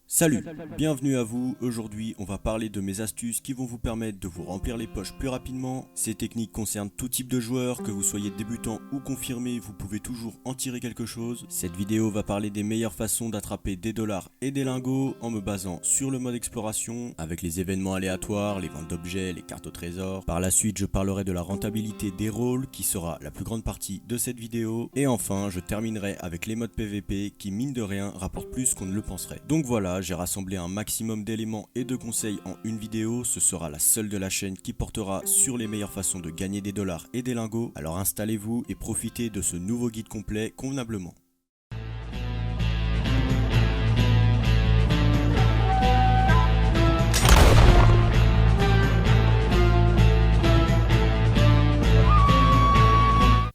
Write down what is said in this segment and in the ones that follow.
Salut, bienvenue à vous. Aujourd'hui, on va parler de mes astuces qui vont vous permettre de vous remplir les poches plus rapidement. Ces techniques concernent tout type de joueurs, que vous soyez débutant ou confirmé, vous pouvez toujours en tirer quelque chose. Cette vidéo va parler des meilleures façons d'attraper des dollars et des lingots en me basant sur le mode exploration, avec les événements aléatoires, les ventes d'objets, les cartes au trésor. Par la suite, je parlerai de la rentabilité des rôles, qui sera la plus grande partie de cette vidéo. Et enfin, je terminerai avec les modes PVP qui, mine de rien, rapportent plus qu'on ne le penserait. Donc voilà, j'ai rassemblé un maximum d'éléments et de conseils en une vidéo. Ce sera la seule de la chaîne qui portera sur les meilleures façons de gagner des dollars et des lingots. Alors installez-vous et profitez de ce nouveau guide complet convenablement.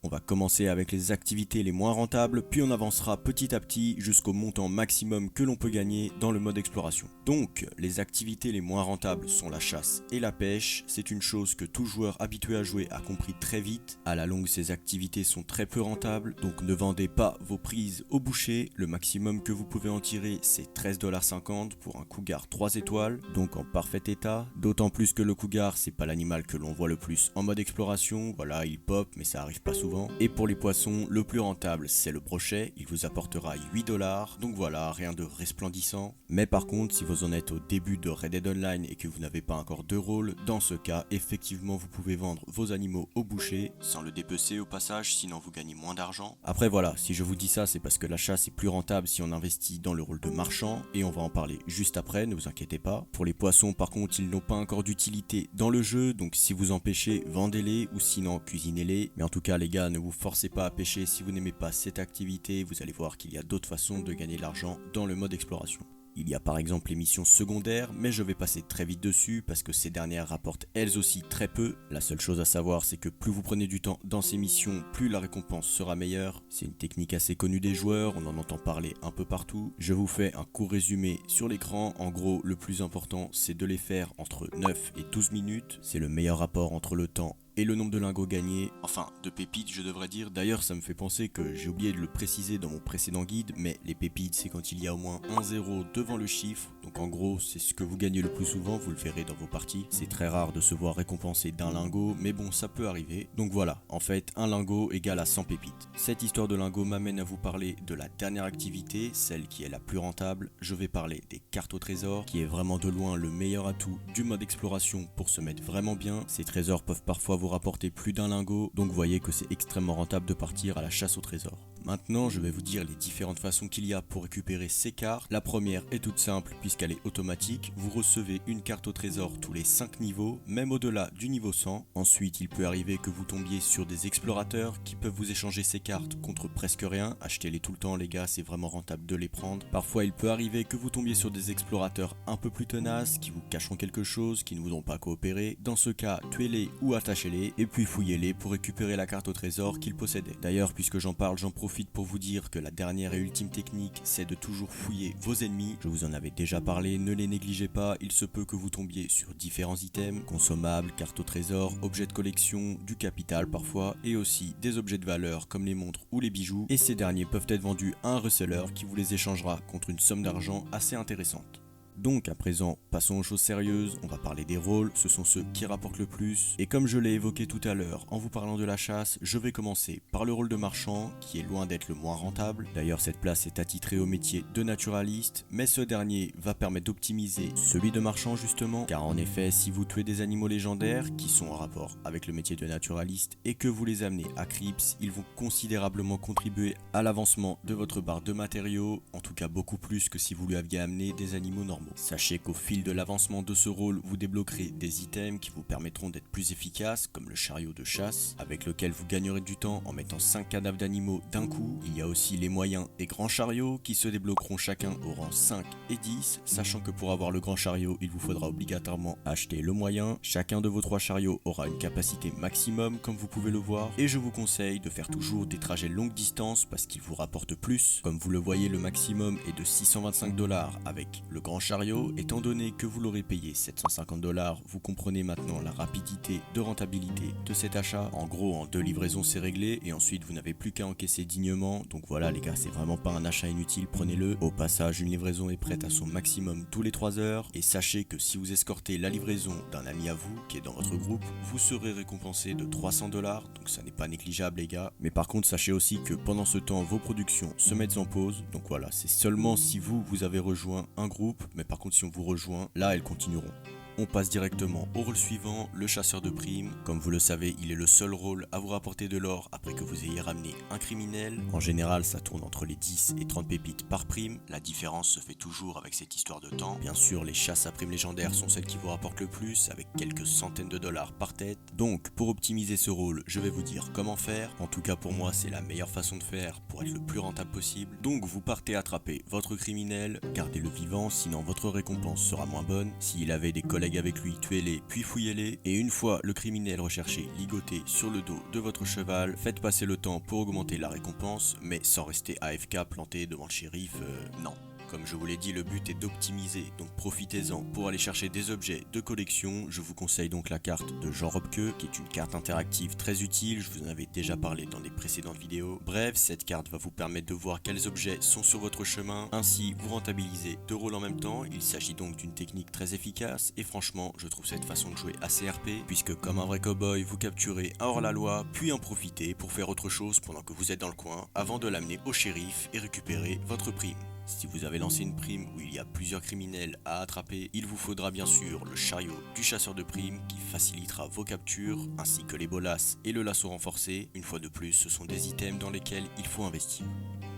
On va commencer avec les activités les moins rentables, puis on avancera petit à petit jusqu'au montant maximum que l'on peut gagner dans le mode exploration. Donc, les activités les moins rentables sont la chasse et la pêche. C'est une chose que tout joueur habitué à jouer a compris très vite. À la longue, ces activités sont très peu rentables, donc ne vendez pas vos prises au boucher. Le maximum que vous pouvez en tirer, c'est 13,50$ pour un cougar 3 étoiles, donc en parfait état. D'autant plus que le cougar, c'est pas l'animal que l'on voit le plus en mode exploration. Voilà, il pop, mais ça arrive pas souvent. Et pour les poissons, le plus rentable, c'est le brochet. Il vous apportera 8$. Donc voilà, rien de resplendissant. Mais par contre, si vous en êtes au début de Red Dead Online et que vous n'avez pas encore de rôle, dans ce cas, effectivement, vous pouvez vendre vos animaux au boucher, sans le dépecer au passage, sinon vous gagnez moins d'argent. Après voilà, si je vous dis ça, c'est parce que la chasse est plus rentable si on investit dans le rôle de marchand, et on va en parler juste après, ne vous inquiétez pas. Pour les poissons, par contre, ils n'ont pas encore d'utilité dans le jeu, donc si vous en pêchez, vendez-les, ou sinon cuisinez-les. Mais en tout cas, les gars, ne vous forcez pas à pêcher si vous n'aimez pas cette activité, vous allez voir qu'il y a d'autres façons de gagner de l'argent dans le mode exploration. Il y a par exemple les missions secondaires, mais je vais passer très vite dessus parce que ces dernières rapportent elles aussi très peu. La seule chose à savoir, c'est que plus vous prenez du temps dans ces missions, plus la récompense sera meilleure. C'est une technique assez connue des joueurs, on en entend parler un peu partout. Je vous fais un court résumé sur l'écran. En gros, le plus important, c'est de les faire entre 9 et 12 minutes. C'est le meilleur rapport entre le temps et le nombre de lingots gagnés, enfin de pépites je devrais dire. D'ailleurs ça me fait penser que j'ai oublié de le préciser dans mon précédent guide, mais les pépites c'est quand il y a au moins un zéro devant le chiffre, donc en gros c'est ce que vous gagnez le plus souvent, vous le verrez dans vos parties. C'est très rare de se voir récompensé d'un lingot, mais bon ça peut arriver. Donc voilà, en fait un lingot égale à 100 pépites. Cette histoire de lingots m'amène à vous parler de la dernière activité, celle qui est la plus rentable. Je vais parler des cartes au trésor, qui est vraiment de loin le meilleur atout du mode exploration pour se mettre vraiment bien. Ces trésors peuvent parfois vous rapporter plus d'un lingot, donc voyez que c'est extrêmement rentable de partir à la chasse au trésor. Maintenant, je vais vous dire les différentes façons qu'il y a pour récupérer ces cartes. La première est toute simple puisqu'elle est automatique. Vous recevez une carte au trésor tous les 5 niveaux, même au-delà du niveau 100. Ensuite, il peut arriver que vous tombiez sur des explorateurs qui peuvent vous échanger ces cartes contre presque rien. Achetez-les tout le temps les gars, c'est vraiment rentable de les prendre. Parfois, il peut arriver que vous tombiez sur des explorateurs un peu plus tenaces, qui vous cacheront quelque chose, qui ne voudront pas coopérer. Dans ce cas, tuez-les ou attachez-les, et puis fouillez-les pour récupérer la carte au trésor qu'ils possédaient. D'ailleurs, puisque j'en parle, j'en profite pour vous dire que la dernière et ultime technique, c'est de toujours fouiller vos ennemis. Je vous en avais déjà parlé, ne les négligez pas, il se peut que vous tombiez sur différents items, consommables, cartes au trésor, objets de collection, du capital parfois, et aussi des objets de valeur comme les montres ou les bijoux, et ces derniers peuvent être vendus à un reseller qui vous les échangera contre une somme d'argent assez intéressante. Donc à présent, passons aux choses sérieuses, on va parler des rôles, ce sont ceux qui rapportent le plus. Et comme je l'ai évoqué tout à l'heure en vous parlant de la chasse, je vais commencer par le rôle de marchand, qui est loin d'être le moins rentable. D'ailleurs cette place est attitrée au métier de naturaliste, mais ce dernier va permettre d'optimiser celui de marchand justement, car en effet si vous tuez des animaux légendaires, qui sont en rapport avec le métier de naturaliste, et que vous les amenez à Crypts, ils vont considérablement contribuer à l'avancement de votre barre de matériaux, en tout cas beaucoup plus que si vous lui aviez amené des animaux normaux. Sachez qu'au fil de l'avancement de ce rôle, vous débloquerez des items qui vous permettront d'être plus efficaces, comme le chariot de chasse, avec lequel vous gagnerez du temps en mettant 5 cadavres d'animaux d'un coup. Il y a aussi les moyens et grands chariots qui se débloqueront chacun au rang 5 et 10, sachant que pour avoir le grand chariot, il vous faudra obligatoirement acheter le moyen. Chacun de vos 3 chariots aura une capacité maximum, comme vous pouvez le voir, et je vous conseille de faire toujours des trajets longue distance parce qu'ils vous rapportent plus. Comme vous le voyez, le maximum est de 625$ avec le grand chariot chariot, étant donné que vous l'aurez payé 750$, vous comprenez maintenant la rapidité de rentabilité de cet achat. En gros, en 2 livraisons c'est réglé et ensuite vous n'avez plus qu'à encaisser dignement. Donc voilà les gars, c'est vraiment pas un achat inutile, prenez-le. Au passage, une livraison est prête à son maximum tous les 3 heures et sachez que si vous escortez la livraison d'un ami à vous qui est dans votre groupe, vous serez récompensé de 300$, donc ça n'est pas négligeable les gars. Mais par contre, sachez aussi que pendant ce temps, vos productions se mettent en pause. Donc voilà, c'est seulement si vous avez rejoint un groupe, mais par contre si on vous rejoint, là elles continueront. On passe directement au rôle suivant, le chasseur de primes. Comme vous le savez, il est le seul rôle à vous rapporter de l'or après que vous ayez ramené un criminel. En général, ça tourne entre les 10 et 30 pépites par prime. La différence se fait toujours avec cette histoire de temps. Bien sûr, les chasses à primes légendaires sont celles qui vous rapportent le plus, avec quelques centaines de dollars par tête. Donc, pour optimiser ce rôle, je vais vous dire comment faire. En tout cas, pour moi, c'est la meilleure façon de faire pour être le plus rentable possible. Donc, vous partez attraper votre criminel, gardez-le vivant, sinon votre récompense sera moins bonne. S'il avait des collègues avec lui, tuez-les, puis fouillez-les, et une fois le criminel recherché ligoté sur le dos de votre cheval, faites passer le temps pour augmenter la récompense, mais sans rester AFK planté devant le shérif, non. Comme je vous l'ai dit, le but est d'optimiser, donc profitez-en pour aller chercher des objets de collection. Je vous conseille donc la carte de Jean Robke, qui est une carte interactive très utile, je vous en avais déjà parlé dans des précédentes vidéos. Bref, cette carte va vous permettre de voir quels objets sont sur votre chemin, ainsi vous rentabilisez 2 rôles en même temps. Il s'agit donc d'une technique très efficace, et franchement, je trouve cette façon de jouer assez RP, puisque comme un vrai cowboy, vous capturez un hors-la-loi, puis en profitez pour faire autre chose pendant que vous êtes dans le coin, avant de l'amener au shérif et récupérer votre prime. Si vous avez lancé une prime où il y a plusieurs criminels à attraper, il vous faudra bien sûr le chariot du chasseur de primes qui facilitera vos captures, ainsi que les bolasses et le lasso renforcé. Une fois de plus, ce sont des items dans lesquels il faut investir.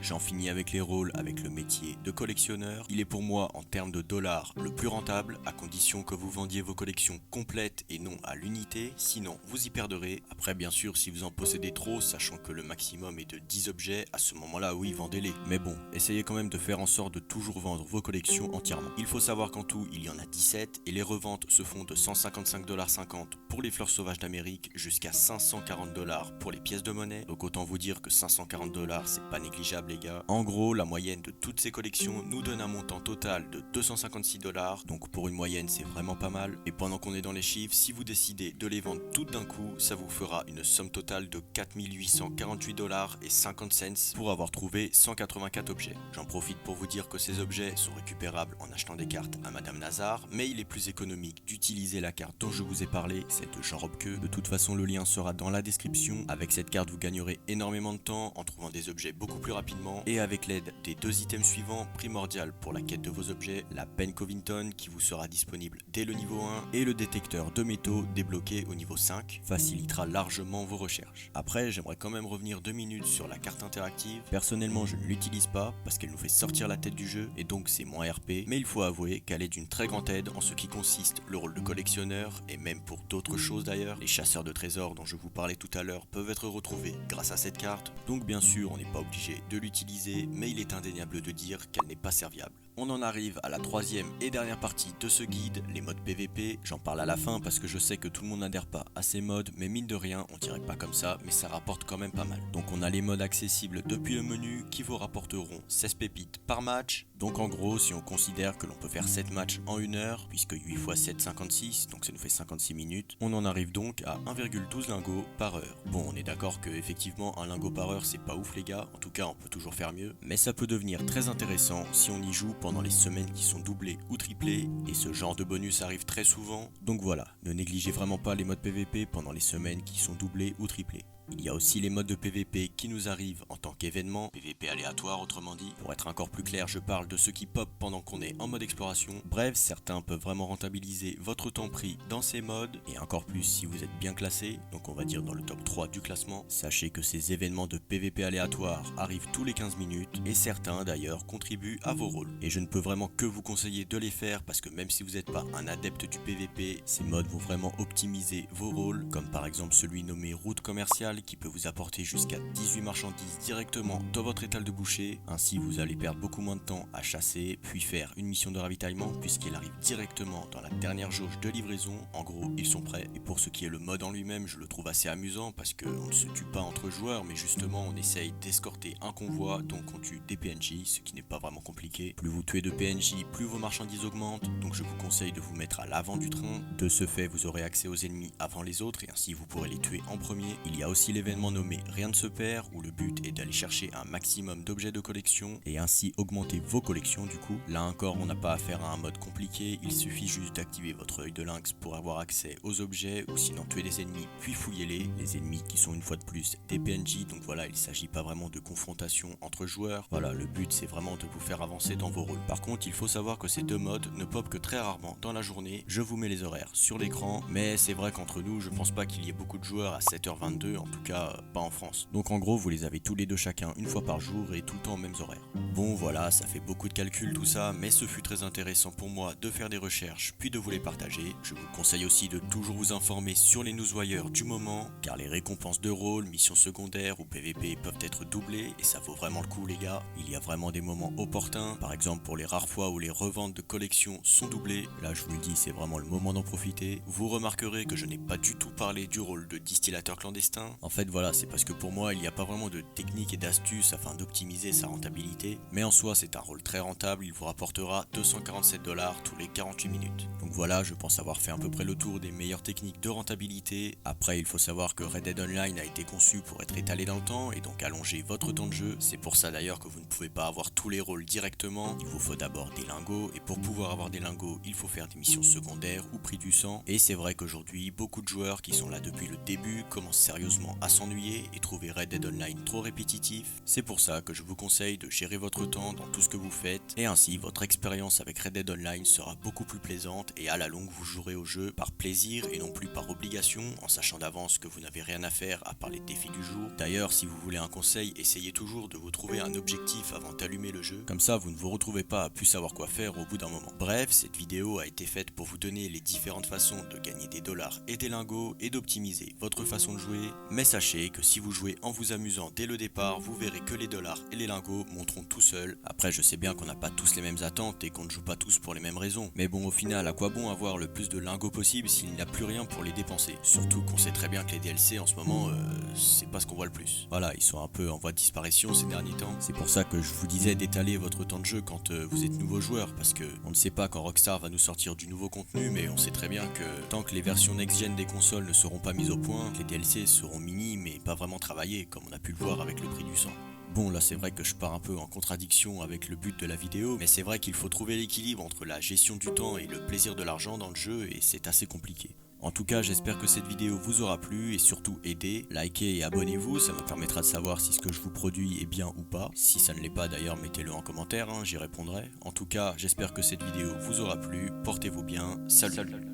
J'en finis avec les rôles avec le métier de collectionneur. Il est pour moi en termes de dollars le plus rentable, à condition que vous vendiez vos collections complètes et non à l'unité, sinon vous y perdrez. Après bien sûr si vous en possédez trop, sachant que le maximum est de 10 objets, à ce moment là oui vendez-les. Mais bon, essayez quand même de faire en sorte de toujours vendre vos collections entièrement. Il faut savoir qu'en tout il y en a 17 et les reventes se font de 155,50$ pour les fleurs sauvages d'Amérique jusqu'à 540$ pour les pièces de monnaie. Donc autant vous dire que 540$ c'est pas négligeable les gars. En gros, la moyenne de toutes ces collections nous donne un montant total de 256$, donc pour une moyenne c'est vraiment pas mal. Et pendant qu'on est dans les chiffres, si vous décidez de les vendre toutes d'un coup, ça vous fera une somme totale de 4848,50$ pour avoir trouvé 184 objets. J'en profite pour vous dire que ces objets sont récupérables en achetant des cartes à Madame Nazar, mais il est plus économique d'utiliser la carte dont je vous ai parlé, cette Jean Robke. De toute façon, le lien sera dans la description. Avec cette carte, vous gagnerez énormément de temps en trouvant des objets beaucoup plus rapidement. Et avec l'aide des 2 items suivants, primordial pour la quête de vos objets, la penne Covington qui vous sera disponible dès le niveau 1 et le détecteur de métaux débloqué au niveau 5 facilitera largement vos recherches. Après, j'aimerais quand même revenir 2 minutes sur la carte interactive. Personnellement, je ne l'utilise pas parce qu'elle nous fait sortir la tête du jeu et donc c'est moins RP, mais il faut avouer qu'elle est d'une très grande aide en ce qui consiste le rôle de collectionneur et même pour d'autres choses d'ailleurs. Les chasseurs de trésors dont je vous parlais tout à l'heure peuvent être retrouvés grâce à cette carte, donc bien sûr on n'est pas obligé de l'utiliser, mais il est indéniable de dire qu'elle n'est pas serviable. On en arrive à la 3e et dernière partie de ce guide, les modes PVP. J'en parle à la fin parce que je sais que tout le monde n'adhère pas à ces modes, mais mine de rien, on dirait pas comme ça, mais ça rapporte quand même pas mal. Donc on a les modes accessibles depuis le menu qui vous rapporteront 16 pépites par match. Donc en gros, si on considère que l'on peut faire 7 matchs en 1 heure, puisque 8 x 7, 56, donc ça nous fait 56 minutes, on en arrive donc à 1,12 lingots par heure. Bon, on est d'accord que effectivement un lingot par heure c'est pas ouf les gars, en tout cas on peut toujours faire mieux, mais ça peut devenir très intéressant si on y joue pendant les semaines qui sont doublées ou triplées, et ce genre de bonus arrive très souvent, donc voilà, ne négligez vraiment pas les modes PVP pendant les semaines qui sont doublées ou triplées. Il y a aussi les modes de PVP qui nous arrivent en tant qu'événement, PVP aléatoire autrement dit. Pour être encore plus clair, je parle de ceux qui pop pendant qu'on est en mode exploration. Bref, certains peuvent vraiment rentabiliser votre temps pris dans ces modes, et encore plus si vous êtes bien classé, donc on va dire dans le top 3 du classement. Sachez que ces événements de PVP aléatoire arrivent tous les 15 minutes, et certains d'ailleurs contribuent à vos rôles. Et je ne peux vraiment que vous conseiller de les faire, parce que même si vous n'êtes pas un adepte du PVP, ces modes vont vraiment optimiser vos rôles, comme par exemple celui nommé route commerciale, qui peut vous apporter jusqu'à 18 marchandises directement dans votre étal de boucher. Ainsi vous allez perdre beaucoup moins de temps à chasser, puis faire une mission de ravitaillement puisqu'il arrive directement dans la dernière jauge de livraison. En gros, ils sont prêts. Et pour ce qui est le mode en lui-même, je le trouve assez amusant parce qu'on ne se tue pas entre joueurs, mais justement on essaye d'escorter un convoi, donc on tue des PNJ, ce qui n'est pas vraiment compliqué. Plus vous tuez de PNJ, plus vos marchandises augmentent, donc je vous conseille de vous mettre à l'avant du train. De ce fait, vous aurez accès aux ennemis avant les autres et ainsi vous pourrez les tuer en premier. Il y a aussi l'événement nommé Rien ne se perd, où le but est d'aller chercher un maximum d'objets de collection et ainsi augmenter vos collections du coup. Là encore, on n'a pas affaire à un mode compliqué, il suffit juste d'activer votre œil de lynx pour avoir accès aux objets ou sinon tuer des ennemis puis fouillez-les. Les ennemis qui sont une fois de plus des PNJ, donc voilà, il ne s'agit pas vraiment de confrontation entre joueurs. Voilà, le but c'est vraiment de vous faire avancer dans vos rôles. Par contre, il faut savoir que ces deux modes ne popent que très rarement dans la journée. Je vous mets les horaires sur l'écran, mais c'est vrai qu'entre nous, je pense pas qu'il y ait beaucoup de joueurs à 7h22, en tout cas pas en France. Donc en gros, vous les avez tous les deux chacun une fois par jour et tout le temps aux mêmes horaires. Bon voilà, ça fait beaucoup de calculs tout ça, mais ce fut très intéressant pour moi de faire des recherches puis de vous les partager. Je vous conseille aussi de toujours vous informer sur les newswires du moment, car les récompenses de rôle, missions secondaires ou PVP peuvent être doublées et ça vaut vraiment le coup les gars. Il y a vraiment des moments opportuns, par exemple pour les rares fois où les reventes de collection sont doublées. Là je vous le dis, c'est vraiment le moment d'en profiter. Vous remarquerez que je n'ai pas du tout parlé du rôle de distillateur clandestin. En fait voilà, c'est parce que pour moi il n'y a pas vraiment de technique et d'astuces afin d'optimiser sa rentabilité, mais en soi c'est un rôle très rentable, il vous rapportera 247$ tous les 48 minutes. Donc voilà, je pense avoir fait à peu près le tour des meilleures techniques de rentabilité. Après il faut savoir que Red Dead Online a été conçu pour être étalé dans le temps et donc allonger votre temps de jeu. C'est pour ça d'ailleurs que vous ne pouvez pas avoir tous les rôles directement, il vous faut d'abord des lingots et pour pouvoir avoir des lingots il faut faire des missions secondaires ou prix du sang. Et c'est vrai qu'aujourd'hui beaucoup de joueurs qui sont là depuis le début commencent sérieusement à s'ennuyer et trouver Red Dead Online trop répétitif. C'est pour ça que je vous conseille de gérer votre temps dans tout ce que vous faites et ainsi votre expérience avec Red Dead Online sera beaucoup plus plaisante et à la longue vous jouerez au jeu par plaisir et non plus par obligation, en sachant d'avance que vous n'avez rien à faire à part les défis du jour. D'ailleurs, si vous voulez un conseil, essayez toujours de vous trouver un objectif avant d'allumer le jeu, comme ça vous ne vous retrouvez pas à plus savoir quoi faire au bout d'un moment. Bref, cette vidéo a été faite pour vous donner les différentes façons de gagner des dollars et des lingots et d'optimiser votre façon de jouer, mais sachez que si vous jouez en vous amusant dès le départ, vous verrez que les dollars et les lingots monteront tout seuls. Après, je sais bien qu'on n'a pas tous les mêmes attentes et qu'on ne joue pas tous pour les mêmes raisons, mais bon, au final, à quoi bon avoir le plus de lingots possible s'il n'y a plus rien pour les dépenser? Surtout qu'on sait très bien que les DLC en ce moment, c'est pas ce qu'on voit le plus. Voilà, ils sont un peu en voie de disparition ces derniers temps. C'est pour ça que je vous disais d'étaler votre temps de jeu quand vous êtes nouveau joueur, parce que on ne sait pas quand Rockstar va nous sortir du nouveau contenu, mais on sait très bien que tant que les versions next-gen des consoles ne seront pas mises au point, les DLC seront minimes et pas vraiment travaillés, comme on a pu le voir avec le prix du sang. Bon, là c'est vrai que je pars un peu en contradiction avec le but de la vidéo, mais c'est vrai qu'il faut trouver l'équilibre entre la gestion du temps et le plaisir de l'argent dans le jeu et c'est assez compliqué. En tout cas, j'espère que cette vidéo vous aura plu et surtout aidé. Likez et abonnez-vous, ça me permettra de savoir si ce que je vous produis est bien ou pas. Si ça ne l'est pas d'ailleurs, mettez-le en commentaire, j'y répondrai. En tout cas, j'espère que cette vidéo vous aura plu. Portez-vous bien, salut.